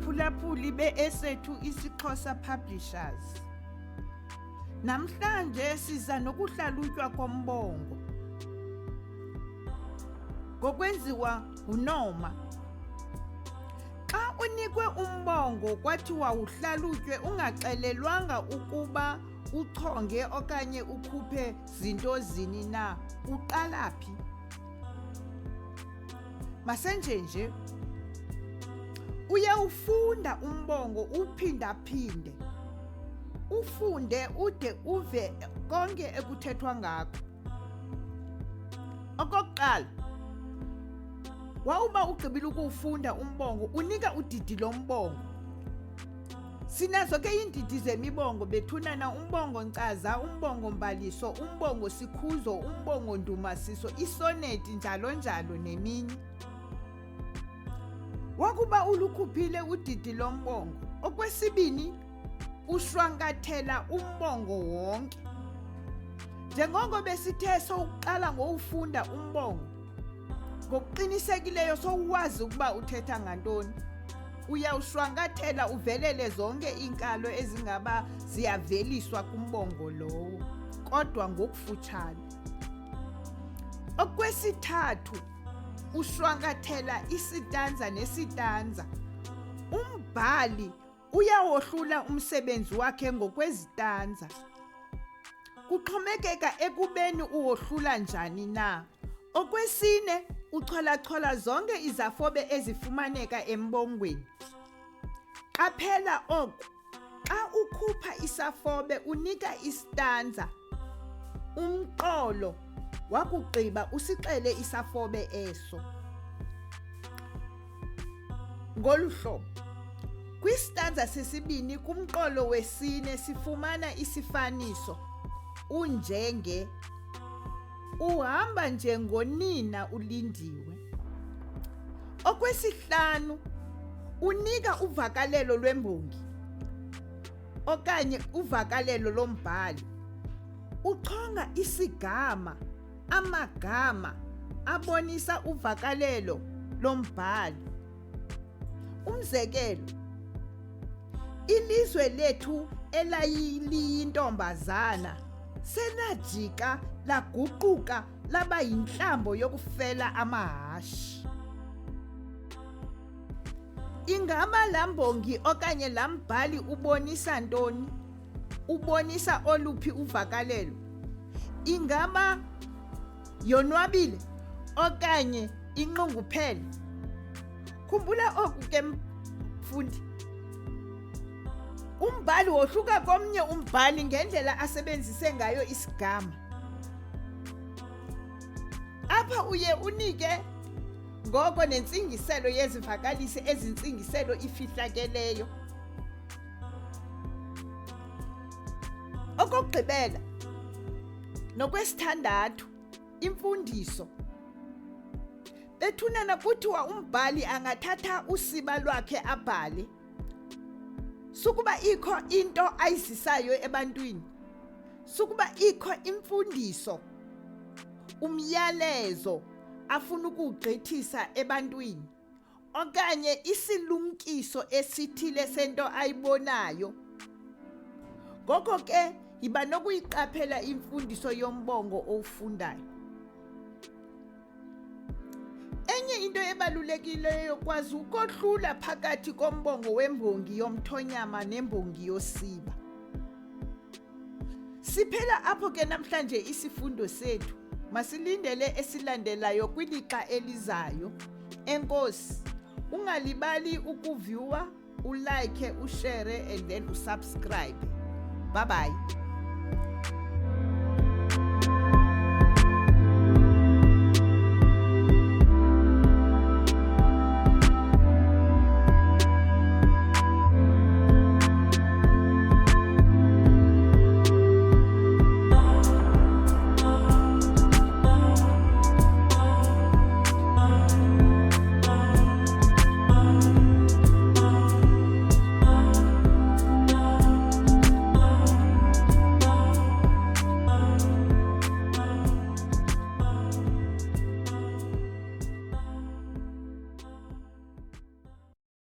baphulaphuli be-Esethu isiXhosa Publishers. Namhlanje siza nokuhlalutywa kombongo. Ngokwenziwa uNoma. Xa unikwe umbongo kwathiwa uhlalutywe ungaxelelwanga ukuba uchonge okanye ukhuphe zinto zini na, uqala phi? Masenje uyawufunda umbongo uphindaphinde. Ufunde ude uve konke ekuthethwa ngakho. Okokuqala, wawuba ugqibile ukuwufunda umbongo unika udidi lombongo. Sinazo ke iindidi zemibongo bethunana umbongo nkcaza, umbongo mbaliso, umbongo sikhuzo, umbongo ndumasiso, isoneti njalo njalo neminye. Wakuba ulukhuphile udidi lombongo, okwesibini ushwankathela umbongo wonke. Njengoko besithe sowuqala ngowufunda umbongo, ngokuqinisekileyo sowuwazi ukuba uthetha ngantoni. Uyawushwankathela uvelele zonke iinkalo ezingaba ziyaveliswa kumbongo lowo, kodwa ngokufutshane. Okwesithathu, ushwankathela isitanza nesitanza. Umbhali uyawohlula umsebenzi wakhe ngokwezitanza. Kuxhomekeka ekubeni uwohlula njani na. Okwesine, ucholachola zonke izafobe ezifumaneka embongweni. Qaphela oku, xa ukhupha isafobe unika isitanza, umqolo, wakugqiba usixele isafobe eso. Ngolu hlobo, kwisitanza sesibini kumqolo wesine sifumana isifaniso, unjenge, uhamba njengonina ulindiwe. Okwesihlanu, unika uvakalelo lwembongi okanye uvakalelo lombhali. Uchonga isigama, amagama abonisa uvakalelo lombhali. Umzekelo, ilizwe lethu elayiliyintombazana selajika laguquka laba yintlambo yokufela amahashi. Ingaba laa mbongi okanye laa mbhali ubonisa ntoni? Ubonisa oluphi uvakalelo? Ingaba yonwabile okanye inqunguphele? Khumbula oku ke mfundi. Umbhali wohluka komnye umbhali ngendlela asebenzise ngayo isigama. Apha uye unike ngoko nentsingiselo yezivakalisi ezintsingiselo ifihlakeleyo. Okokugqibela, nokwesithandathu, imfundiso. Bethunana kuthiwa umbhali angathatha usiba lwakhe abhale. Sukuba ikho into ayizisayo ebantwini, sukuba ikho imfundiso, umyalezo afuna ukugqithisa ebantwini, okanye isilumkiso esithile sento ayibonayo. Ngoko ke yiba nokuyiqaphela imfundiso yombongo owufundayo. Enye into ebalulekileyo yokwazi ukohlula phakathi kombongo wembongi yomthonyama nembongi yosiba. Siphela apho ke namhlanje isifundo sethu. Masilindele esilandelayo kwilixa elizayo. Enkosi, ungalibali ukuviewa, ulike, ushare and then usubscribe. Bye bye.